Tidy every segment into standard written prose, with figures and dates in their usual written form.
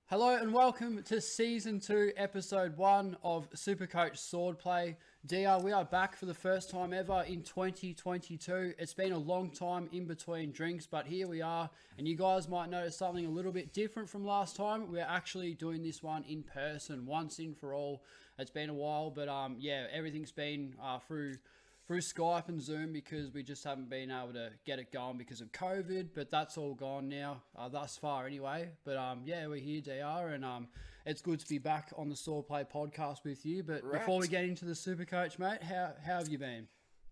Hello and welcome to Season 2, Episode 1 of Supercoach Swordplay. DR, we are back for the first time ever in 2022. It's been a long time in between drinks, but here we are. And you guys might notice something a little bit different from last time. We're actually doing this one in person, once and for all. It's been a while, but everything's been through Skype and Zoom because we just haven't been able to get it going because of COVID, but that's all gone now, thus far anyway. But we're here, DR, and it's good to be back on the Swordplay podcast with you. But before we get into the Supercoach, mate, how have you been?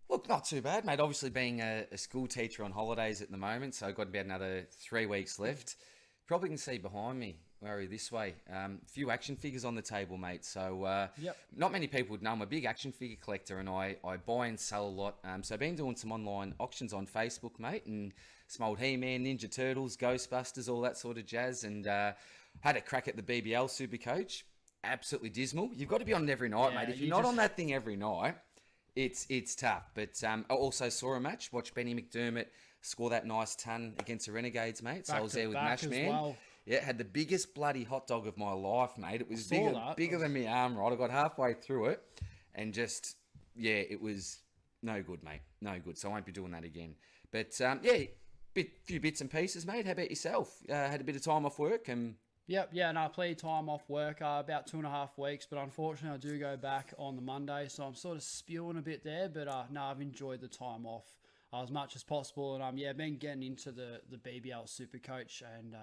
Look, not too bad, mate. Obviously being a school teacher on holidays at the moment, so I've got about another 3 weeks left. Probably can see behind me, Larry, this way. A few action figures on the table, mate. So not many people would know I'm a big action figure collector, and I buy and sell a lot. So I've been doing some online auctions on Facebook, mate, and some old He-Man, Ninja Turtles, Ghostbusters, all that sort of jazz. And had a crack at the BBL Supercoach. Absolutely dismal. You've got to be on it every night, mate. If you're not on that thing every night, it's tough. But I also saw a match, watched Benny McDermott score that nice ton against the Renegades, mate. So I was there with Mash Man. Well. Yeah, had the biggest bloody hot dog of my life, mate. It was bigger than my arm, right? I got halfway through it and just, it was no good, mate. No good. So I won't be doing that again. But, few bits and pieces, mate. How about yourself? Had a bit of time off work and... Plenty of time off work, about 2.5 weeks, but unfortunately I do go back on the Monday, so I'm sort of spewing a bit there, but I've enjoyed the time off as much as possible, and I've been getting into the BBL Supercoach, and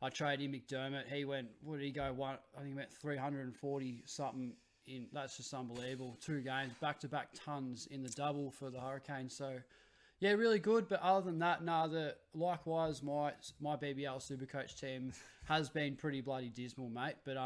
I traded in McDermott. He went, what did he go? I think he went 340 something in. That's just unbelievable. 2 games, back-to-back tons in the double for the Hurricanes. So yeah, really good. But other than that, likewise, my BBL Supercoach team has been pretty bloody dismal, mate. But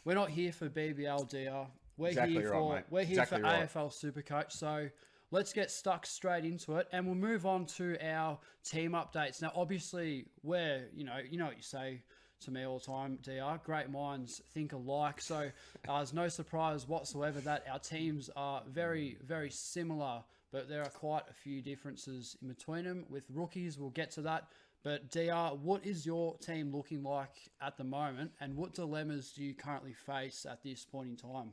we're not here for BBL, DR. We're here for AFL Supercoach. So let's get stuck straight into it, and we'll move on to our team updates. Now, obviously, you know what you say to me all the time, DR, great minds think alike. So there's no surprise whatsoever that our teams are very, very similar, but there are quite a few differences in between them. With rookies, we'll get to that. But DR, what is your team looking like at the moment, and what dilemmas do you currently face at this point in time?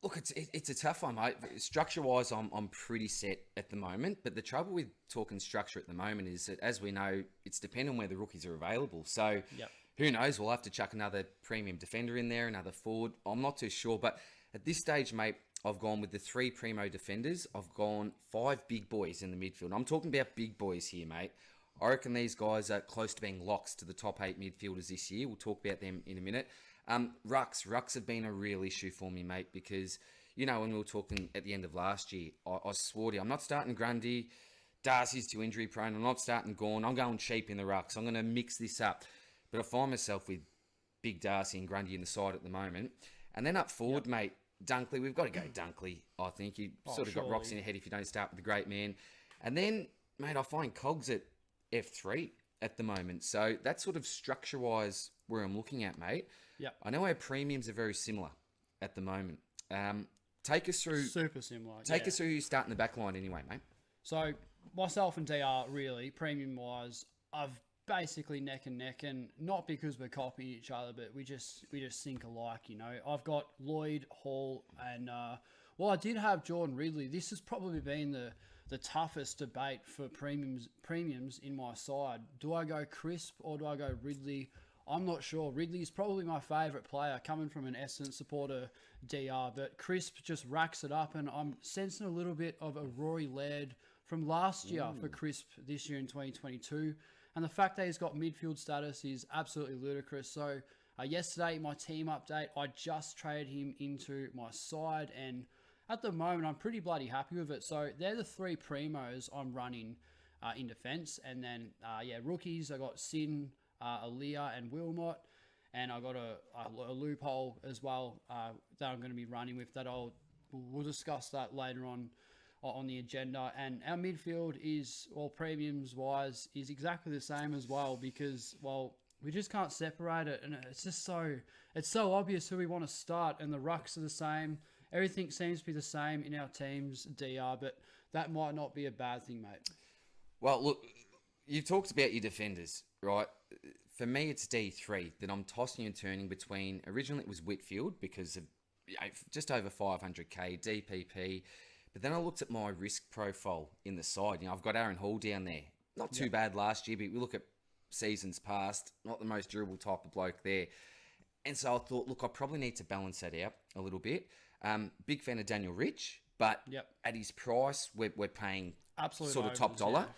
Look, it's a tough one, mate. Structure-wise, I'm pretty set at the moment. But the trouble with talking structure at the moment is that, as we know, it's dependent on where the rookies are available. So who knows? We'll have to chuck another premium defender in there, another forward. I'm not too sure. But at this stage, mate, I've gone with the 3 primo defenders. I've gone 5 big boys in the midfield. I'm talking about big boys here, mate. I reckon these guys are close to being locks to the top 8 midfielders this year. We'll talk about them in a minute. Rucks have been a real issue for me, mate, because, when we were talking at the end of last year, I swore to you, I'm not starting Grundy. Darcy's too injury prone. I'm not starting Gawn. I'm going cheap in the rucks. I'm going to mix this up. But I find myself with big Darcy and Grundy in the side at the moment. And then up forward, mate, Dunkley. We've got to go Dunkley, I think. You sort of got rocks in your head if you don't start with the great man. And then, mate, I find Cogs at F3 at the moment. So that's sort of structure-wise where I'm looking at, mate. Yep. I know our premiums are very similar at the moment. Take us through... Super similar, Take us through who's starting the back line anyway, mate. So, myself and DR, really, premium-wise, I've basically neck and neck, and not because we're copying each other, but we just think alike, I've got Lloyd, Hall, and... I did have Jordan Ridley. This has probably been the toughest debate for premiums in my side. Do I go Crisp or do I go Ridley? I'm not sure. Ridley is probably my favourite player, coming from an Essence supporter, DR, but Crisp just racks it up, and I'm sensing a little bit of a Rory Laird from last year for Crisp this year in 2022, and the fact that he's got midfield status is absolutely ludicrous. So yesterday, my team update, I just traded him into my side, and at the moment, I'm pretty bloody happy with it. So they're the 3 primos I'm running in defence, and then rookies, I got Sin, Aaliyah and Wilmot, and I got a Loophole as well that I'm going to be running with. We'll discuss that later on the agenda. And our midfield is, premiums wise, is exactly the same as well, because we just can't separate it, and it's so obvious who we want to start, and the rucks are the same. Everything seems to be the same in our teams, DR, but that might not be a bad thing, mate. Well, look, you've talked about your defenders, right? for me, it's D3 that I'm tossing and turning between. Originally, it was Whitfield because of just over 500k DPP. But then I looked at my risk profile in the side. I've got Aaron Hall down there. Not too bad last year, but we look at seasons past, not the most durable type of bloke there. And so I thought, look, I probably need to balance that out a little bit. Big fan of Daniel Rich, but at his price, we're paying sort of top dollar. Yeah.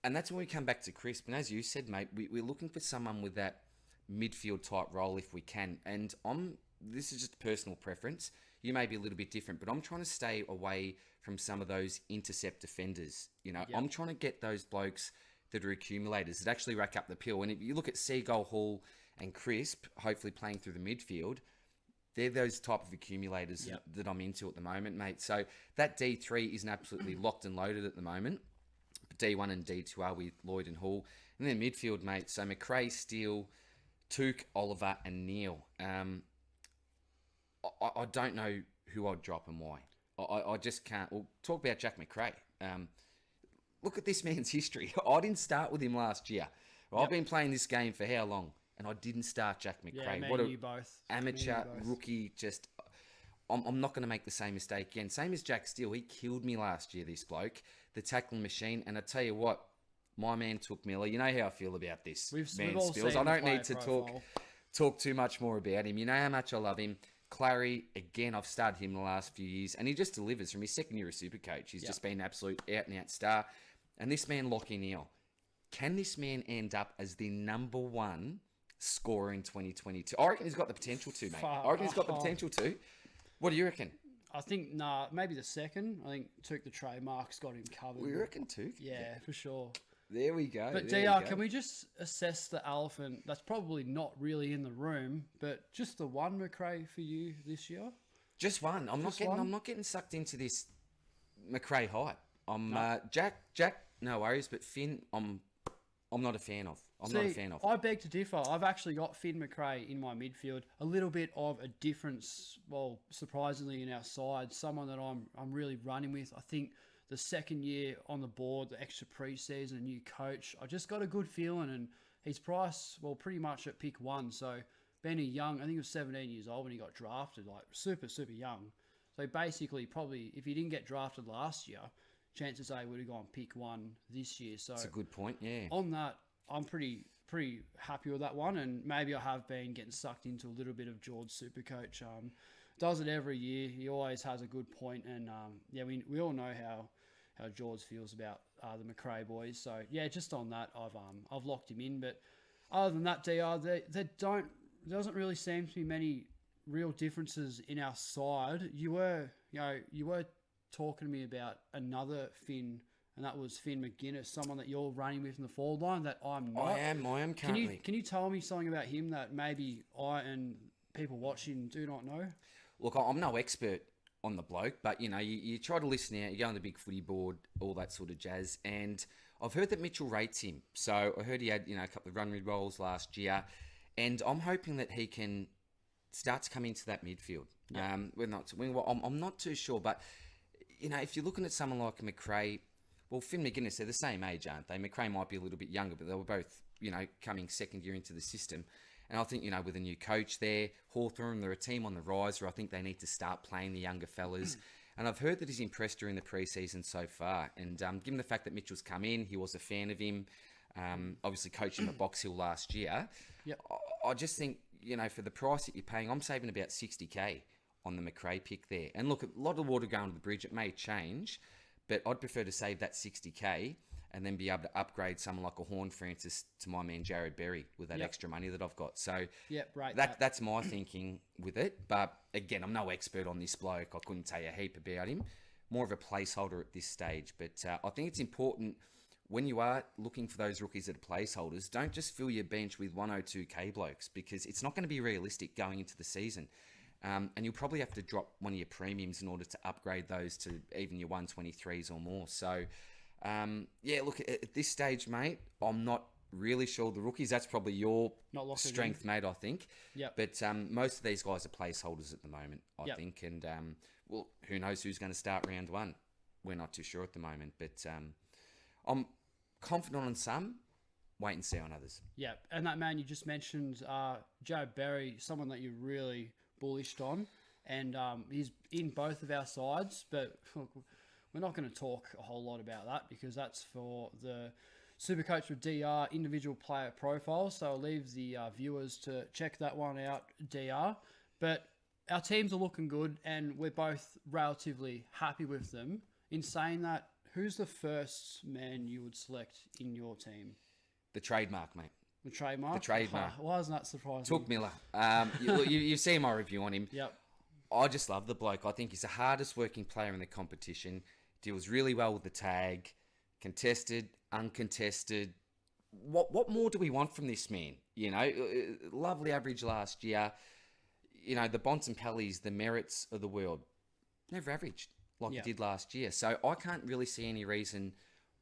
And that's when we come back to Crisp. And as you said, mate, we're looking for someone with that midfield type role if we can. And this is just a personal preference. You may be a little bit different, but I'm trying to stay away from some of those intercept defenders. I'm trying to get those blokes that are accumulators that actually rack up the pill. And if you look at Seagull, Hall and Crisp, hopefully playing through the midfield, they're those type of accumulators that I'm into at the moment, mate. So that D3 isn't absolutely locked and loaded at the moment. D1 and D2 are with Lloyd and Hall. And then midfield, mate. So McRae, Steele, Took, Oliver and Neil. I don't know who I'd drop and why. I just can't. We'll talk about Jack McRae. Look at this man's history. I didn't start with him last year. I've been playing this game for how long? And I didn't start Jack McRae. Yeah, what you both. Amateur, rookie, just... I'm not going to make the same mistake again. Same as Jack Steele. He killed me last year, this bloke. The tackling machine. And I tell you what, my man Took Miller. You know how I feel about this man Spills. I don't need to talk too much more about him. You know how much I love him. Clary, again, I've started him the last few years, and he just delivers from his second year of Supercoach. He's just been an absolute out-and-out star. And this man, Lachie Neale, can this man end up as the number one scorer in 2022? I reckon he's got the potential to, mate. I reckon he's got the potential to. What do you reckon? I think, maybe the second. I think Took the trademark's got him covered. We reckon Took? Yeah, for sure. There we go. But DR, can we just assess the elephant that's probably not really in the room, but just the one McRae for you this year? Just one. I'm not getting sucked into this McRae hype. Jack, no worries, but Finn, I'm not a fan of. I beg to differ. I've actually got Finn McRae in my midfield. A little bit of a difference, well, surprisingly in our side. Someone that I'm really running with. I think the second year on the board, the extra preseason, a new coach, I just got a good feeling, and his price, well, pretty much at pick one. So Benny Young, I think he was 17 years old when he got drafted, like super, super young. So basically, probably, if he didn't get drafted last year, chances are he would have gone pick one this year. So that's a good point, yeah. On that, I'm pretty happy with that one, and maybe I have been getting sucked into a little bit of George Supercoach. Does it every year. He always has a good point, and we all know how George feels about the McRae boys. So yeah, just on that, I've locked him in. But other than that, DR, there doesn't really seem to be many real differences in our side. You were talking to me about another Finn, and that was Finn McGuinness, someone that you're running with in the forward line that I'm not. I am currently. Can you tell me something about him that maybe I and people watching do not know? Look, I'm no expert on the bloke, but you try to listen out, you go on the big footy board, all that sort of jazz, and I've heard that Mitchell rates him. So I heard he had a couple of run mid rolls last year, and I'm hoping that he can start to come into that midfield. Yeah. I'm not too sure, but if you're looking at someone like McRae, well, Finn McGuinness, they're the same age, aren't they? McRae might be a little bit younger, but they were both coming second year into the system. And I think, with a new coach there, Hawthorn, they're a team on the rise where I think they need to start playing the younger fellas. And I've heard that he's impressed during the preseason so far. And given the fact that Mitchell's come in, he was a fan of him, obviously coached him at Box Hill last year. Yep. I just think, for the price that you're paying, I'm saving about 60k on the McRae pick there. And look, a lot of water going to the bridge. It may change, but I'd prefer to save that 60k and then be able to upgrade someone like a Horn Francis to my man Jared Berry with that extra money that I've got. So that's my thinking with it. But again, I'm no expert on this bloke. I couldn't tell you a heap about him. More of a placeholder at this stage. But I think it's important when you are looking for those rookies that are placeholders, don't just fill your bench with 102k blokes, because it's not going to be realistic going into the season. And you'll probably have to drop one of your premiums in order to upgrade those to even your 123s or more. So, look, at this stage, mate, I'm not really sure. The rookies, that's probably your strength, mate, I think. Yep. But most of these guys are placeholders at the moment, I think. And, who knows who's going to start round one? We're not too sure at the moment. But I'm confident on some. wait and see on others. Yeah, and that man you just mentioned, Joe Berry, someone that you're really bullish on, and he's in both of our sides, but we're not going to talk a whole lot about that because that's for the Supercoach with DR individual player profile, so I'll leave the viewers to check that one out, DR. But our teams are looking good, and we're both relatively happy with them. In saying that, who's the first man you would select in your team? The trademark, mate. The trademark? The trademark. Why isn't that surprising? Took Miller. You've seen my review on him. Yep. I just love the bloke. I think he's the hardest working player in the competition. Deals really well with the tag. Contested, uncontested. What more do we want from this man? You know, lovely average last year. You know, the Bontempellis, the Merits of the world, never averaged like he did last year. So I can't really see any reason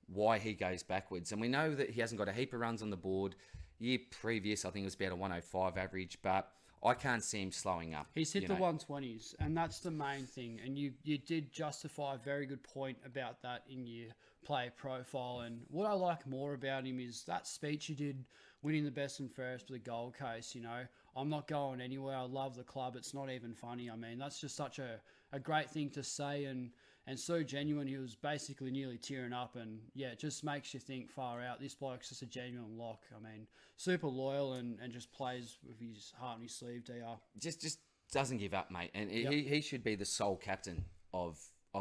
why he goes backwards. And we know that he hasn't got a heap of runs on the board. Year previous, I think it was about a 105 average, but I can't see him slowing up. He's hit the 120s, and that's the main thing. And you did justify a very good point about that in your player profile. And what I like more about him is that speech you did winning the best and fairest for the Gold Coast. You know, I'm not going anywhere. I love the club. It's not even funny. I mean, that's just such a great thing to say and so genuine. He was basically nearly tearing up, and yeah, it just makes you think far out. This bloke's just a genuine lock. I mean, super loyal and just plays with his heart on his sleeve, DR. Just doesn't give up, mate. And he should be the sole captain of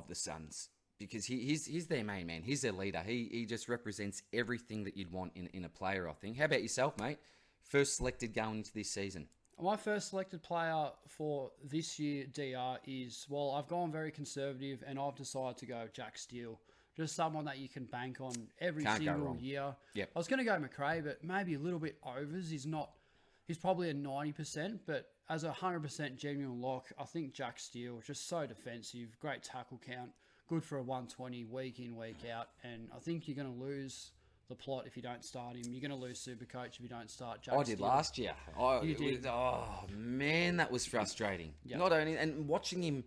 the Suns because he's their main man. He's their leader. He just represents everything that you'd want in a player, I think. How about yourself, mate? First selected going into this season. My first selected player for this year, DR, is, well, I've gone very conservative and I've decided to go Jack Steele. Just someone that you can bank on every single year. Yep. I was going to go McRae, but maybe a little bit overs. He's probably a 90%, but as a 100% genuine lock, I think Jack Steele, just so defensive, great tackle count, good for a 120 week in, week out. And I think you're going to lose the plot if you don't start him. You're going to lose Supercoach if you don't start Jack I did Steele. last year. You did. Oh, man, that was frustrating. Yep. Not only, and watching him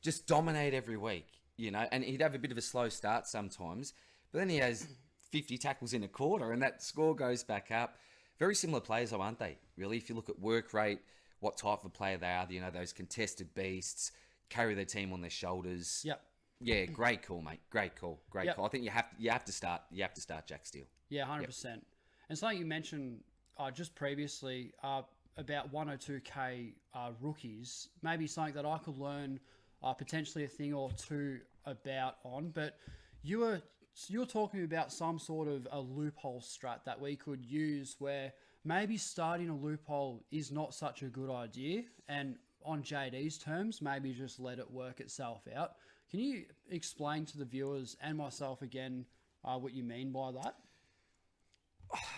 just dominate every week, you know, and he'd have a bit of a slow start sometimes, but then he has 50 tackles in a quarter and that score goes back up. Very similar players, though, aren't they? Really, if you look at work rate, what type of player they are, you know, those contested beasts, carry their team on their shoulders. Yep. Yeah, great call, mate. Great call. Great call. I think you have to start Jack Steele. Yeah, 100%. Yep. And something you mentioned just previously about 102k rookies, maybe something that I could learn potentially a thing or two about on. But you're talking about some sort of a loophole strat that we could use where maybe starting a loophole is not such a good idea. And on JD's terms, maybe just let it work itself out. Can you explain to the viewers and myself again what you mean by that?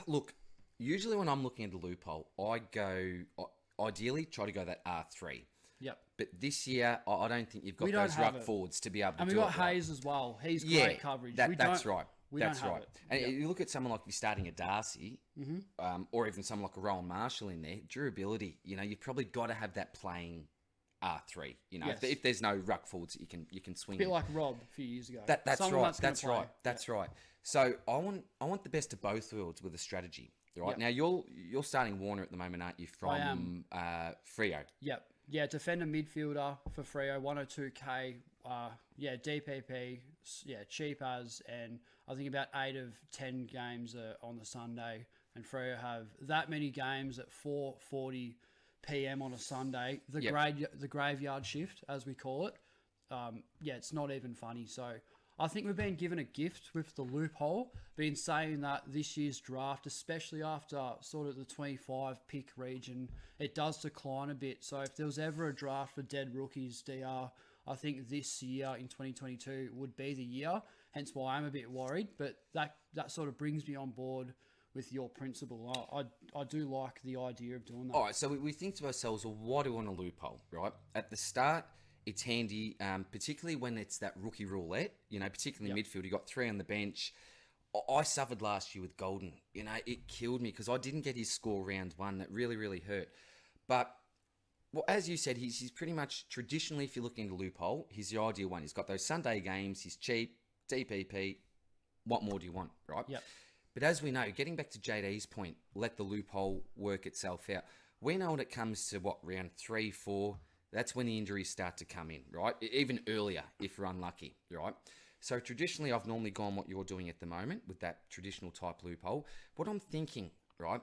Look, usually when I'm looking at the loophole, I ideally try to go that R3. Yep. But this year, I don't think you've got those ruck forwards to be able to do it. And we've got Hayes as well. He's great coverage. That's right. That's right. And you look at someone like you're starting a Darcy, or even someone like a Rowan Marshall in there, durability, you know, you've probably got to have that playing R3. You know, if there's no ruck forwards that you can swing. A bit like Rob a few years ago. That's right. That's right. So I want the best of both worlds with a strategy. Right. Yep. Now you're starting Warner at the moment, aren't you? From Freo. Yep. Yeah, defender midfielder for Freo, 102k. DPP. Yeah, cheap as, and I think about 8 of 10 games on the Sunday, and Freo have that many games at 4:40 p.m. on a Sunday. The graveyard shift, as we call it. It's not even funny. So I think we've been given a gift with the loophole. Been saying that this year's draft, especially after sort of the 25 pick region, it does decline a bit. So if there was ever a draft for dead rookies, DR, I think this year in 2022 would be the year. Hence why I'm a bit worried. But that sort of brings me on board with your principle. I do like the idea of doing that. All right, so we think to ourselves, well, why do we want a loophole, right? At the start, it's handy, particularly when it's that rookie roulette, you know, particularly midfield. You got 3 on the bench. I suffered last year with Golden. You know, it killed me because I didn't get his score round 1. That really, really hurt. But, well, as you said, he's pretty much, traditionally, if you're looking at a loophole, he's the ideal one. He's got those Sunday games. He's cheap, DPP. What more do you want, right? Yep. But as we know, getting back to JD's point, let the loophole work itself out. We know when it comes to round 3, 4, that's when the injuries start to come in, right? Even earlier if we're unlucky, right? So traditionally, I've normally gone what you're doing at the moment with that traditional type loophole. What I'm thinking, right?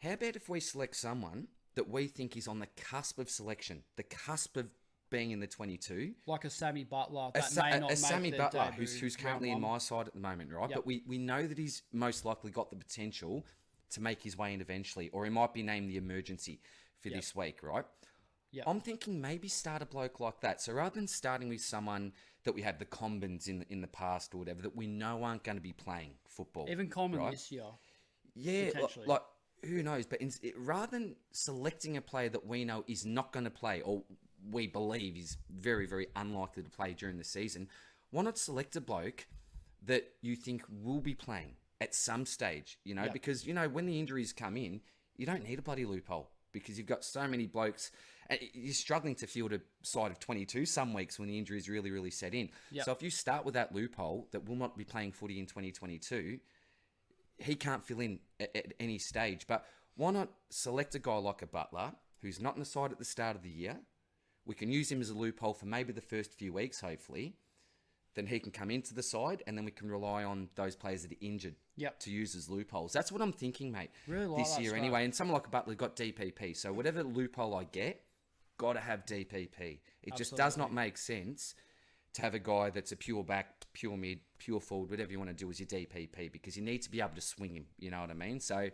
How about if we select someone that we think is on the cusp of selection, the cusp of being in the 22? Like a Sammy Butler that may not A make Sammy their Butler, debut who's currently in round one. my side at the moment, right? Yep. But we know that he's most likely got the potential to make his way in eventually, or he might be named the emergency for this week, right? Yep. I'm thinking maybe start a bloke like that. So rather than starting with someone that we had the Combins in the past or whatever, that we know aren't going to be playing football. Even common right? this year. Yeah, potentially. like who knows? But rather than selecting a player that we know is not going to play, or we believe is very, very unlikely to play during the season, why not select a bloke that you think will be playing at some stage, Yep. because, when the injuries come in, you don't need a bloody loophole because you've got so many blokes. And you're struggling to field a side of 22 some weeks when the injuries really, really set in. Yep. So if you start with that loophole that will not be playing footy in 2022, he can't fill in at any stage. But why not select a guy like a Butler who's not in the side at the start of the year? We can use him as a loophole for maybe the first few weeks, hopefully. Then he can come into the side, and then we can rely on those players that are injured to use as loopholes. That's what I'm thinking, mate. Really like this that year strat. anyway. And someone like a Butler got DPP. So whatever loophole I get, got to have DPP. It just does not make sense to have a guy that's a pure back, pure mid, pure forward, whatever you want to do as your DPP, because you need to be able to swing him. You know what I mean? So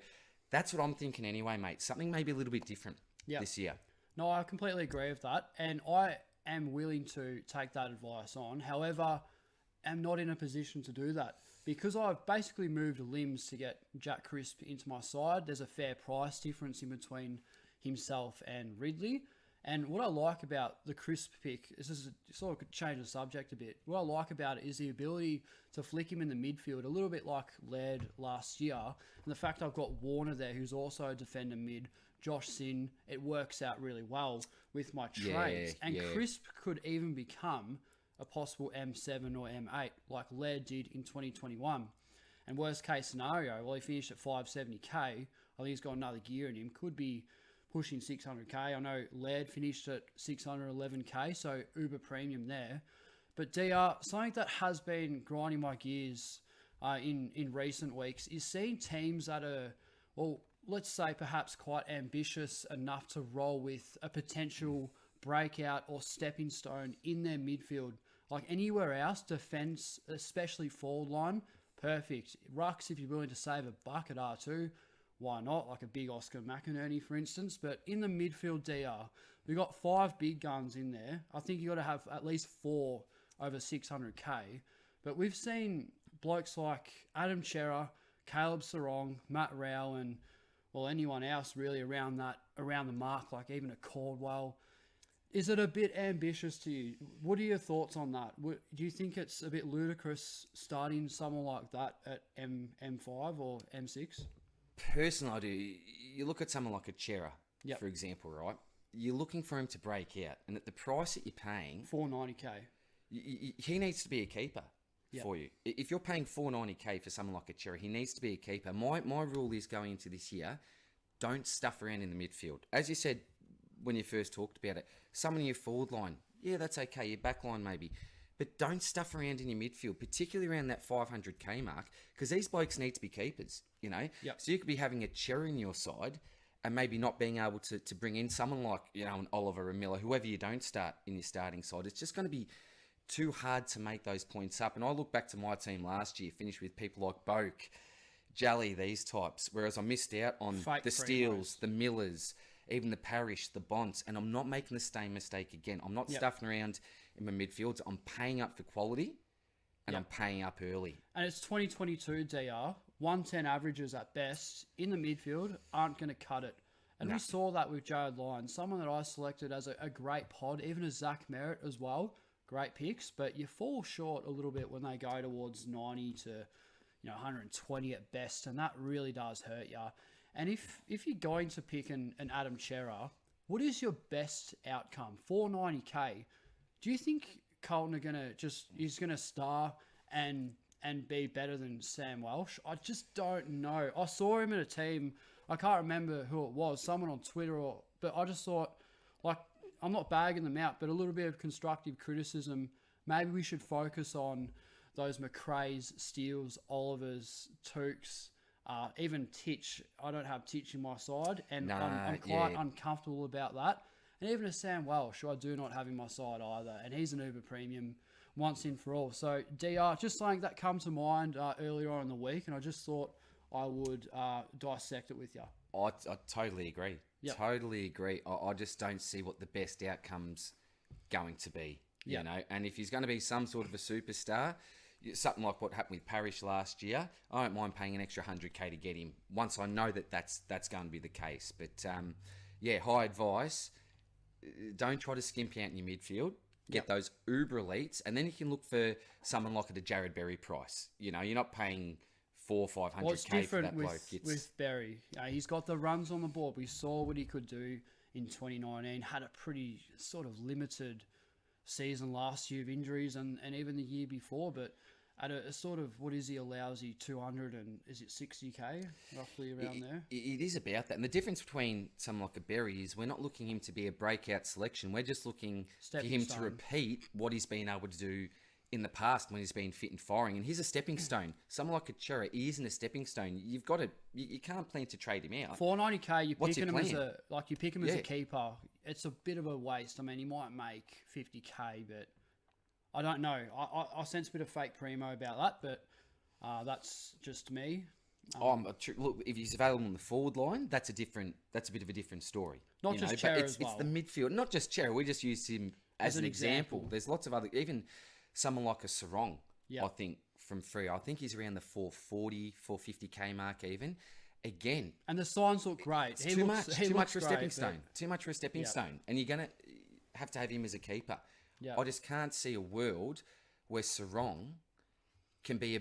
that's what I'm thinking anyway, mate. Something maybe a little bit different this year. No, I completely agree with that. And I am willing to take that advice on. However, I'm not in a position to do that because I've basically moved limbs to get Jack Crisp into my side. There's a fair price difference in between himself and Ridley. And what I like about the Crisp pick, this is sort of could change the subject a bit. What I like about it is the ability to flick him in the midfield, a little bit like Laird last year. And the fact I've got Warner there, who's also a defender mid, Josh Sin, it works out really well with my trades. And Crisp could even become a possible M7 or M8 like Laird did in 2021. And worst case scenario, well, he finished at 570k. I think he's got another gear in him. Could be pushing 600k. I know Laird finished at 611k, so uber premium there. But DR, something that has been grinding my gears in recent weeks is seeing teams that are, well, let's say perhaps quite ambitious enough to roll with a potential breakout or stepping stone in their midfield. Like anywhere else, defense, especially forward line, perfect. Rucks, if you're willing to save a buck at R2, why not? Like a big Oscar McInerney, for instance. But in the midfield DR, we've got 5 big guns in there. I think you got to have at least 4 over 600k. But we've seen blokes like Adam Chera, Caleb Sarong, Matt Rao, and well, anyone else really around the mark, like even a Caldwell. Is it a bit ambitious to you? What are your thoughts on that? Do you think it's a bit ludicrous starting someone like that at M5 or M6? Personally, I do. You look at someone like a Chera, for example, right? You're looking for him to break out, and at the price that you're paying, $490k. He needs to be a keeper for you. If you're paying $490k for someone like a Chera, he needs to be a keeper. My rule is going into this year, don't stuff around in the midfield. As you said when you first talked about it, someone in your forward line, that's okay, your back line maybe. But don't stuff around in your midfield, particularly around that 500k mark, because these blokes need to be keepers, So you could be having a Chera in your side and maybe not being able to bring in someone like, an Oliver or Miller, whoever you don't start in your starting side. It's just going to be too hard to make those points up. And I look back to my team last year, finished with people like Boak, Jally, these types, whereas I missed out on the Steels, the Millers, even the Parrish, the Bonds, and I'm not making the same mistake again. I'm not stuffing around in my midfields. I'm paying up for quality, and I'm paying up early. And it's 2022 DR. 110 averages at best in the midfield aren't going to cut it. And we saw that with Jared Lyons, someone that I selected as a great pod, even as Zach Merritt as well. Great picks, but you fall short a little bit when they go towards 90 to 120 at best, and that really does hurt you. And if you're going to pick an Adam Chera, what is your best outcome? $490k. Do you think Carlton are he's gonna star and and be better than Sam Welsh? I just don't know. I saw him in a team. I can't remember who it was, someone on Twitter, but I just thought, like, I'm not bagging them out, but a little bit of constructive criticism. Maybe we should focus on those McRae's, Steele's, Oliver's, Tukes, even Titch. I don't have Titch in my side, and I'm quite uncomfortable about that. And even a Sam Welsh, I do not have in my side either, and he's an Uber premium once in for all. So, DR, just something that come to mind earlier on in the week, and I just thought I would dissect it with you. I totally agree. Yep. Totally agree. I just don't see what the best outcome's going to be, you know. And if he's going to be some sort of a superstar, something like what happened with Parrish last year, I don't mind paying an extra 100K to get him once I know that that's going to be the case. But, high advice. Don't try to skimp out in your midfield. Get those uber elites, and then you can look for someone like at a Jared Berry price. You know, you're not paying 400 or 500K for that bloke. With Berry, he's got the runs on the board. We saw what he could do in 2019. Had a pretty sort of limited season last year of injuries, and even the year before. But at a sort of, what is he, allows he 200 and is it 60K roughly around there? It is about that. And the difference between someone like a Berry is we're not looking him to be a breakout selection. We're just looking for him to repeat what he's been able to do in the past when he's been fit and firing. And he's a stepping stone. Someone like a Chera, he isn't a stepping stone. You've got to, you can't plan to trade him out. 490K, you pick him as a keeper. It's a bit of a waste. I mean, he might make 50K, but I don't know. I sense a bit of fake primo about that, but that's just me. Look, if he's available on the forward line, that's a bit of a different story. Not just Chera as well. It's the midfield, not just Chera. We just used him as an example. There's lots of other, even someone like a Sarong, I think, from free. I think he's around the 440, 450K mark even. Again. And the signs look great. Too much for a stepping stone. Too much for a stepping stone. And you're going to have him as a keeper. Yeah. I just can't see a world where Sarong can be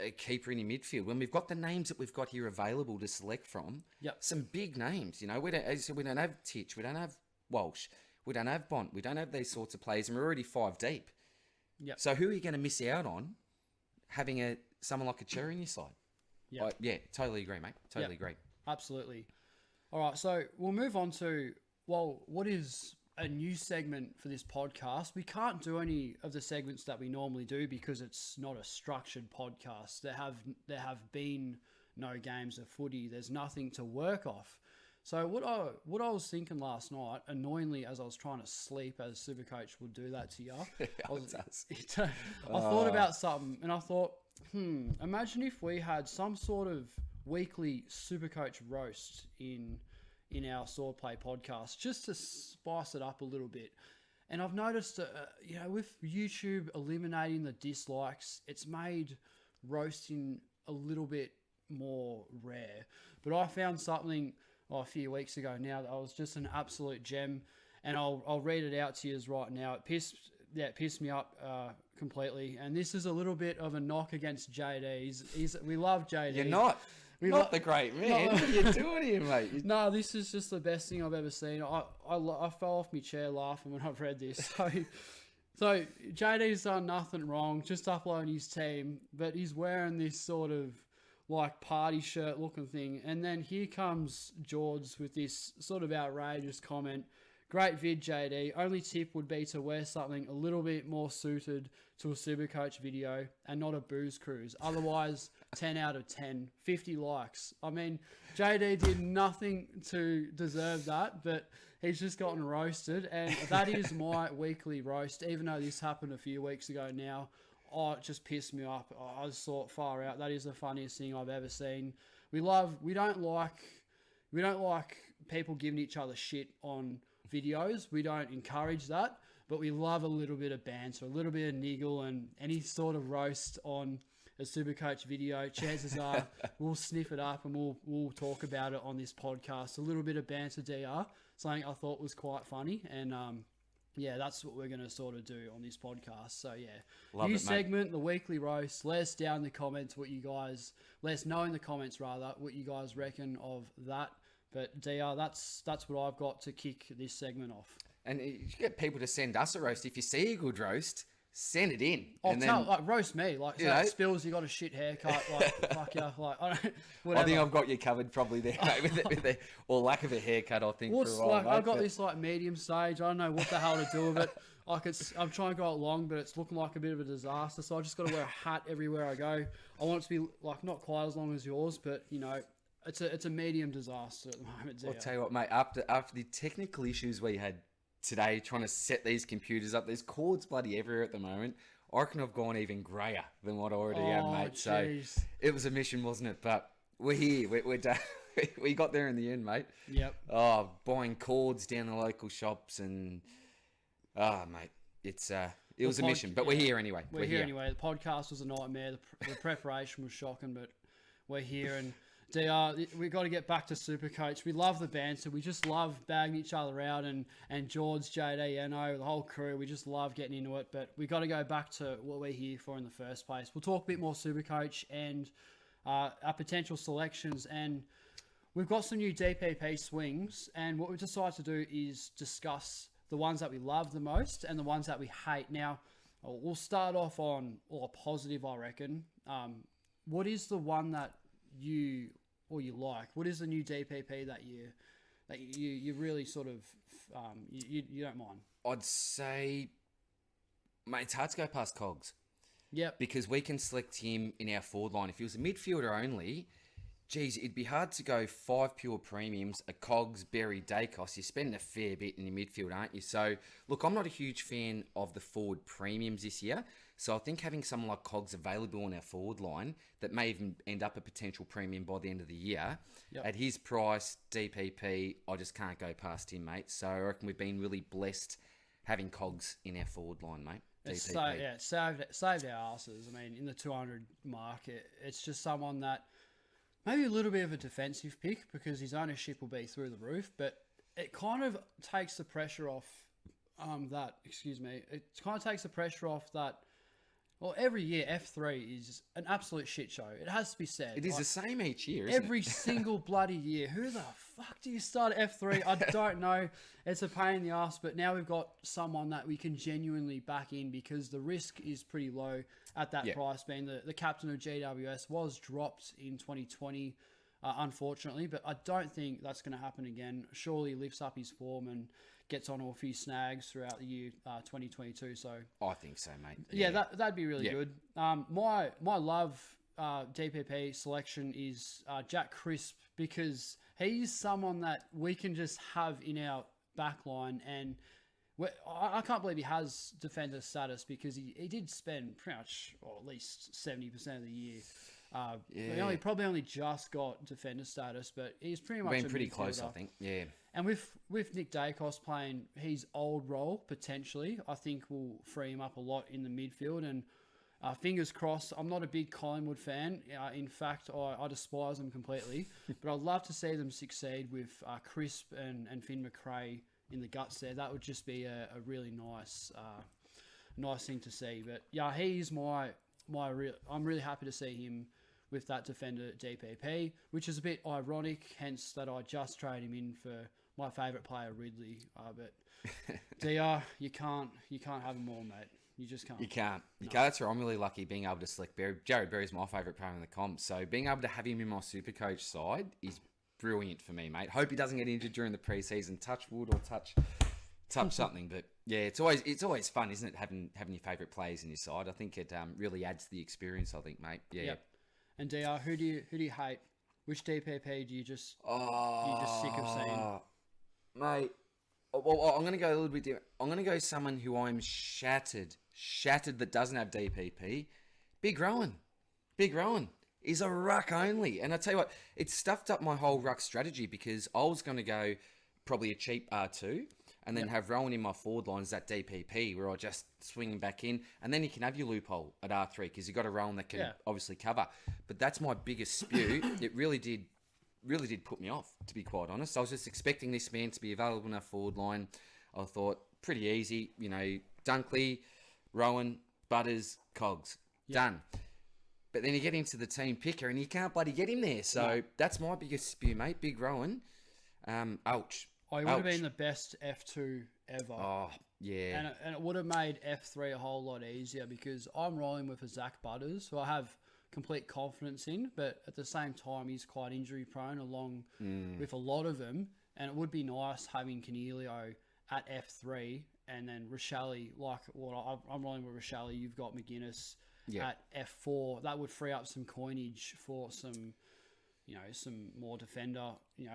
a keeper in your midfield when we've got the names that we've got here available to select from. Yep. Some big names, you know. We don't have Titch, we don't have Walsh, we don't have Bont, we don't have these sorts of players, and we're already 5 deep. Yep. So who are you going to miss out on having someone like a Cherry in your side? Yep. Totally agree, mate. Totally agree. Absolutely. All right, so we'll move on to, what is a new segment for this podcast. We can't do any of the segments that we normally do because it's not a structured podcast. There have been no games of footy. There's nothing to work off. So what I was thinking last night, annoyingly, as I was trying to sleep, as Supercoach would do that to you, I thought about something, and I thought, imagine if we had some sort of weekly Supercoach roast in our Swordplay podcast, just to spice it up a little bit. And I've noticed, with YouTube eliminating the dislikes, it's made roasting a little bit more rare. But I found something a few weeks ago now that was just an absolute gem, and I'll read it out to you right now. It pissed me up completely. And this is a little bit of a knock against JD. We love JD. You're not. Not the great man. What are you doing here, mate? No, this is just the best thing I've ever seen. I fell off my chair laughing when I've read this. So JD's done nothing wrong, just uploading his team, but he's wearing this sort of like party shirt looking thing. And then here comes George with this sort of outrageous comment. Great vid, JD. Only tip would be to wear something a little bit more suited to a Supercoach video and not a booze cruise. Otherwise, 10 out of 10, 50 likes. I mean, JD did nothing to deserve that, but he's just gotten roasted. And that is my weekly roast, even though this happened a few weeks ago now. Oh, it just pissed me up. I just thought, far out. That is the funniest thing I've ever seen. We don't like people giving each other shit on videos. We don't encourage that, but we love a little bit of banter, a little bit of niggle, and any sort of roast on a Supercoach video. Chances are we'll sniff it up and we'll talk about it on this podcast. A little bit of banter, DR, something I thought was quite funny, and that's what we're going to sort of do on this podcast. So new segment, the weekly roast. Let us know in the comments what you guys reckon of that. But DR, that's what I've got to kick this segment off. And you get people to send us a roast. If you see a good roast, send it in. I'll and tell, then, like, roast me. Like, so it spills, you got a shit haircut. Like, fuck yeah. Like, I don't, whatever. I think I've got you covered probably there, mate, with the or lack of a haircut, I think, for a while, like, mate, I've got this, like, medium stage. I don't know what the hell to do with it. Like, I'm trying to go it long, but it's looking like a bit of a disaster. So I just got to wear a hat everywhere I go. I want it to be, like, not quite as long as yours, but, you know, it's a medium disaster at the moment. I'll tell you what, mate, after the technical issues we had today trying to set these computers up, there's cords bloody everywhere at the moment. I reckon I've gone even greyer than what I already have, mate. Geez. So it was a mission, wasn't it? But we're here. We're done. We got there in the end, mate. Yep. Oh, buying cords down the local shops and... mate, it was a mission, but we're here anyway. We're here anyway. The podcast was a nightmare. The preparation was shocking, but we're here. And DR, we got to get back to Supercoach. We love the banter. We just love bagging each other out, and George, JD, Eno, the whole crew. We just love getting into it. But we got to go back to what we're here for in the first place. We'll talk a bit more Supercoach and our potential selections. And we've got some new DPP swings. And what we've decided to do is discuss the ones that we love the most and the ones that we hate. Now, we'll start off on a positive, I reckon. What is the one that you like? What is the new DPP that you really sort of you don't mind? I'd say, mate, it's hard to go past Cogs. Yep. Because we can select him in our forward line. If he was a midfielder only, geez, it'd be hard to go 5 pure premiums, a Cogs, Berry, Dacos. You're spending a fair bit in your midfield, aren't you? So, look, I'm not a huge fan of the forward premiums this year. So I think having someone like Cogs available on our forward line that may even end up a potential premium by the end of the year, at his price, DPP, I just can't go past him, mate. So I reckon we've been really blessed having Cogs in our forward line, mate. DPP. It saved our asses. I mean, in the 200 market, it's just someone that maybe a little bit of a defensive pick because his ownership will be through the roof, but it kind of takes the pressure off it kind of takes the pressure off that. Well, every year, F3 is an absolute shit show. It has to be said. It is the same each year, isn't every it? single bloody year. Who the fuck do you start at F3? I don't know. It's a pain in the ass, but now we've got someone that we can genuinely back in because the risk is pretty low at that price. Being the captain of GWS was dropped in 2020, unfortunately, but I don't think that's going to happen again. Surely he lifts up his form and gets on a few snags throughout the year 2022. So I think so, mate. Yeah, that'd be really good. My love DPP selection is Jack Crisp because he's someone that we can just have in our back line, and I can't believe he has defender status because he did spend pretty much, or at least 70% of the year. He probably only just got defender status, but he's pretty much been pretty close, I think. Yeah. And with Nick Dacos playing his old role, potentially, I think will free him up a lot in the midfield. And fingers crossed, I'm not a big Collingwood fan. In fact, I despise them completely. But I'd love to see them succeed with Crisp and Finn McRae in the guts there. That would just be a really nice thing to see. But yeah, he's I'm really happy to see him with that defender DPP, which is a bit ironic, hence that I just traded him in for my favourite player, Ridley. But DR, you can't have them all, mate. You just can't. You can't. That's where I'm really lucky being able to select Berry. Jared Berry's my favourite player in the comp, so being able to have him in my Supercoach side is brilliant for me, mate. Hope he doesn't get injured during the preseason. Touch wood or touch something, but yeah, it's always fun, isn't it? Having your favourite players in your side. I think it really adds to the experience. I think, mate. Yeah. Yep. And DR, who do you hate? Which DPP do you just sick of seeing? Mate, well, I'm going to go a little bit different. I'm going to go someone who I'm shattered that doesn't have DPP. Big Rowan. Is a ruck only. And I tell you what, it stuffed up my whole ruck strategy because I was going to go probably a cheap R2 and then have Rowan in my forward line as that DPP where I just swing him back in. And then you can have your Loophole at R3 because you've got a Rowan that can obviously cover. But that's my biggest spew. It really did put me off, to be quite honest. I was just expecting this man to be available in our forward line. I thought, pretty easy. You know, Dunkley, Rowan, Butters, Cogs. Done. But then you get into the team picker and you can't bloody get him there. So that's my biggest spew, mate. Big Rowan. Ouch. Oh, he would have been the best F2 ever. Oh, yeah. And it would have made F3 a whole lot easier because I'm rolling with a Zach Butters, who I have complete confidence in, but at the same time, he's quite injury prone along with a lot of them. And it would be nice having Canelio at F3 and then Rochelle, I'm rolling with Rochelle. You've got McGuinness at F4. That would free up some coinage for some more defender.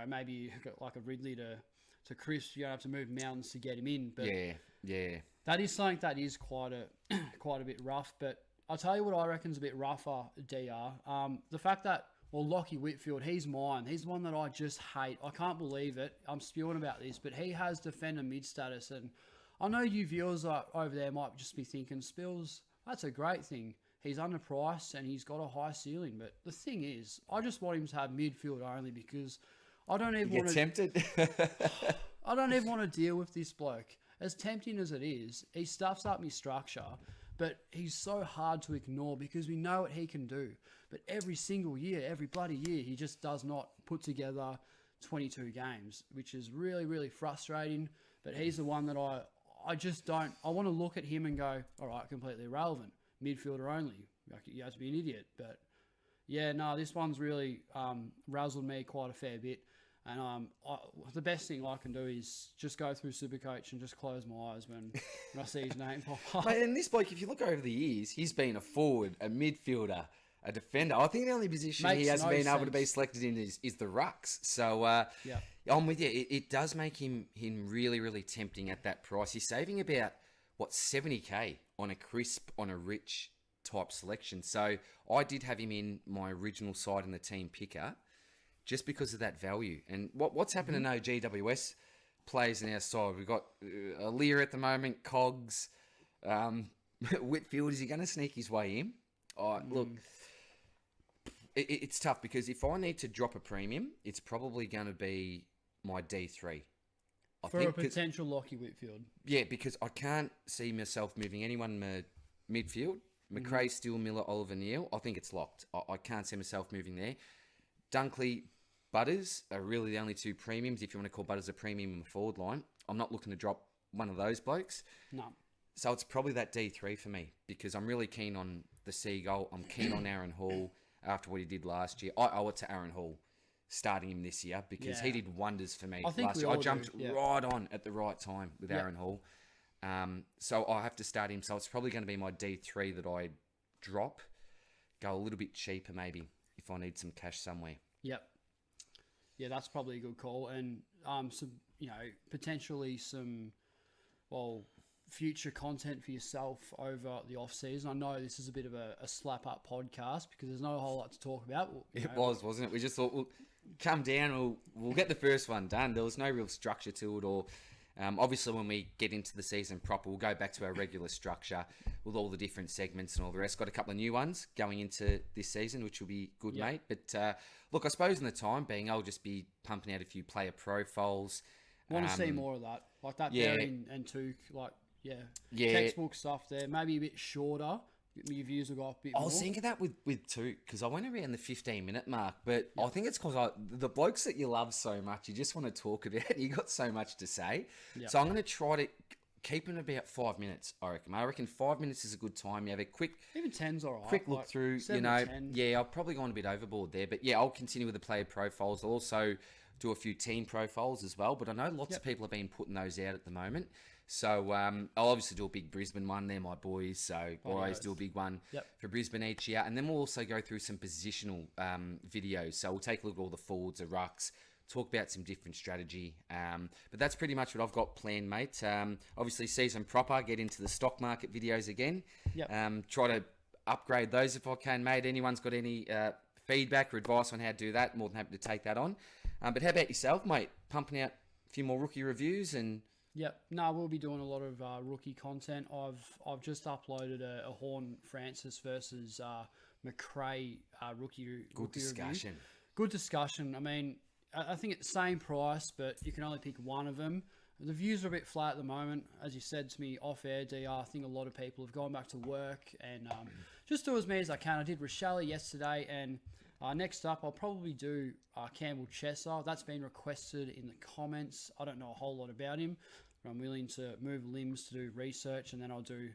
Maybe like a Ridley to Chris. You don't have to move mountains to get him in. But yeah. That is something that is quite a bit rough. But I'll tell you what I reckon's a bit rougher, DR. The fact that, Lockie Whitfield, he's mine. He's the one that I just hate. I can't believe it. I'm spewing about this, but he has defender mid status. And I know you viewers over there might just be thinking, Spills, that's a great thing. He's underpriced and he's got a high ceiling. But the thing is, I just want him to have midfield only because I don't even want to... tempted? I don't even want to deal with this bloke. As tempting as it is, he stuffs up my structure, but he's so hard to ignore because we know what he can do. But every single year, every bloody year, he just does not put together 22 games, which is really, really frustrating. But he's the one that I just don't... I want to look at him and go, all right, completely irrelevant. Midfielder only. You have to be an idiot. But yeah, no, this one's really razzled me quite a fair bit. And the best thing I can do is just go through Supercoach and just close my eyes when I see his name pop up. Mate, and this bloke, if you look over the years, he's been a forward, a midfielder, a defender. I think the only position he hasn't been able to be selected in is the rucks. So I'm with you. It does make him really, really tempting at that price. He's saving about, 70k on a crisp, on a rich type selection. So I did have him in my original side in the team picker just because of that value. And what's happened to no GWS players in our side? We've got Lear at the moment, Cogs, Whitfield. Is he going to sneak his way in? Look, it's tough because if I need to drop a premium, it's probably going to be my D3. For a potential Lockie Whitfield. Yeah, because I can't see myself moving anyone midfield. McRae, Steele, Miller, Oliver, Neal. I think it's locked. I can't see myself moving there. Dunkley, Butters are really the only two premiums, if you want to call Butters a premium in the forward line. I'm not looking to drop one of those blokes. No. So it's probably that D3 for me because I'm really keen on the Seagull. I'm keen on Aaron Hall after what he did last year. I owe it to Aaron Hall starting him this year because he did wonders for me last year. I jumped right on at the right time with Aaron Hall. So I have to start him. So it's probably going to be my D3 that I drop. Go a little bit cheaper maybe if I need some cash somewhere. Yep. Yeah, that's probably a good call. And some, potentially some, future content for yourself over the off season. I know this is a bit of a slap up podcast because there's not a whole lot to talk about. It was, wasn't it? We just thought we'll come down, we'll get the first one done. There was no real structure to it, or obviously when we get into the season proper, we'll go back to our regular structure with all the different segments and all the rest. Got a couple of new ones going into this season, which will be good, mate. But look, I suppose in the time being, I'll just be pumping out a few player profiles. Want to see more of that, like that Berry and Took, textbook stuff there. Maybe a bit shorter. Your views will go up a bit more. I was thinking that with Took because I went around the 15-minute mark, but I think it's because the blokes that you love so much, you just want to talk about. You got so much to say, so I'm going to try to keep it about 5 minutes. I reckon 5 minutes is a good time. You have a quick, even 10's all right. Quick look through. 10. I've probably gone a bit overboard there, but I'll continue with the player profiles. I'll also do a few team profiles as well, but I know lots of people have been putting those out at the moment. So I'll obviously do a big Brisbane one. They're my boys, so I always do a big one for Brisbane each year. And then we'll also go through some positional videos. So we'll take a look at all the forwards, the rucks, talk about some different strategy. But that's pretty much what I've got planned, mate. Obviously, season proper, get into the stock market videos again. Try to upgrade those if I can, mate. Anyone's got any feedback or advice on how to do that, more than happy to take that on. But how about yourself, mate? Pumping out a few more rookie reviews and... Yep. No, we'll be doing a lot of rookie content. I've just uploaded a Horn Francis versus McRae rookie discussion. Review. Good discussion. I mean, I think it's the same price, but you can only pick one of them. The views are a bit flat at the moment. As you said to me off air, DR, I think a lot of people have gone back to work and just do as many as I can. I did Rochelle yesterday and Next up, I'll probably do Campbell Chesser. That's been requested in the comments. I don't know a whole lot about him, but I'm willing to move limbs to do research, and then I'll do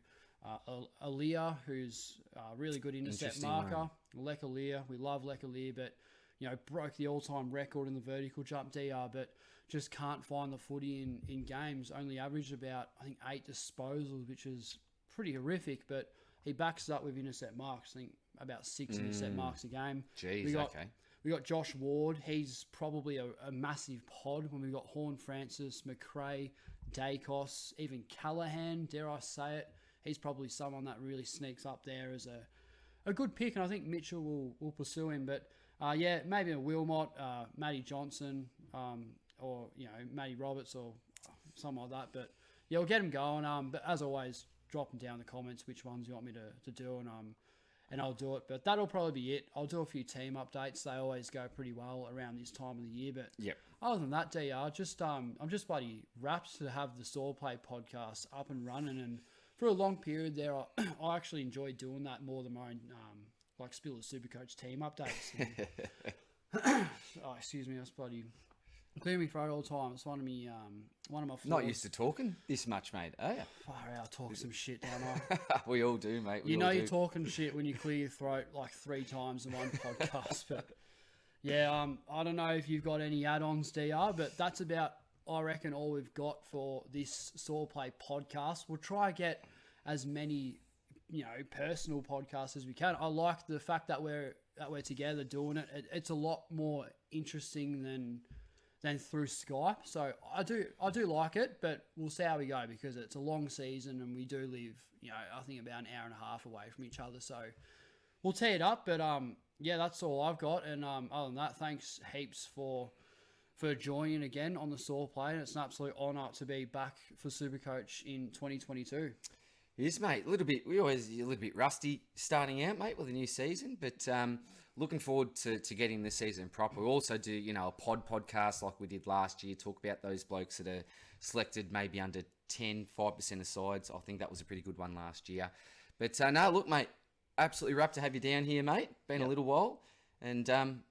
Aaliyah, who's a really good intercept marker. Lek Aaliyah, we love Lek Aaliyah, but broke the all-time record in the vertical jump DR, but just can't find the footy in games. Only averaged about, I think, 8 disposals, which is pretty horrific, but he backs it up with intercept marks. I think about 6 intercept marks a game. Jeez, okay. We got Josh Ward. He's probably a massive pod. When we got Horn Francis, McRae, Dacos, even Callahan, dare I say it. He's probably someone that really sneaks up there as a good pick, and I think Mitchell will pursue him. But maybe a Wilmot, Matty Johnson, or Matty Roberts or something like that. But yeah, we'll get him going. But as always, drop them down in the comments which ones you want me to do, and I'll do it. But that'll probably be it. I'll do a few team updates. They always go pretty well around this time of the year. But other than that, DR, I'm just bloody wrapped to have the Swordplay podcast up and running. And for a long period there, I actually enjoyed doing that more than my own, like Spill the Supercoach team updates. And, excuse me, I was bloody clearing me throat all the time. It's one of my flaws. Not used to talking this much, mate. Oh yeah. Far out, talk some shit, don't I? We all do, mate. You're talking shit when you clear your throat like 3 times in one podcast. But yeah, I don't know if you've got any add-ons, DR, but that's about, I reckon, all we've got for this Swordplay podcast. We'll try to get as many, personal podcasts as we can. I like the fact that we're together doing it. It's a lot more interesting than through Skype. So I do like it, but we'll see how we go, because it's a long season and we do live, I think about an hour and a half away from each other. So we'll tee it up. But that's all I've got. And other than that, thanks heaps for joining again on the Swordplay. And it's an absolute honour to be back for Supercoach in 2022. It is, mate. We're always a little bit rusty starting out, mate, with a new season, but looking forward to getting the season proper. We'll also do, a podcast like we did last year, talk about those blokes that are selected maybe under 5% of sides. I think that was a pretty good one last year. But no, look, mate, absolutely wrapped to have you down here, mate. Been a little while, and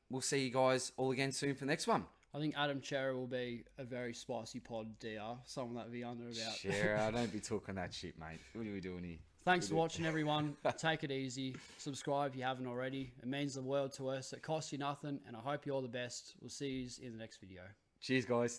we'll see you guys all again soon for the next one. I think Adam Chera will be a very spicy pod, DR. Someone that will be under about. Chera, don't be talking that shit, mate. What are we doing here? Thanks for watching, everyone. Take it easy. Subscribe if you haven't already. It means the world to us. It costs you nothing, and I hope you're all the best. We'll see you in the next video. Cheers, guys.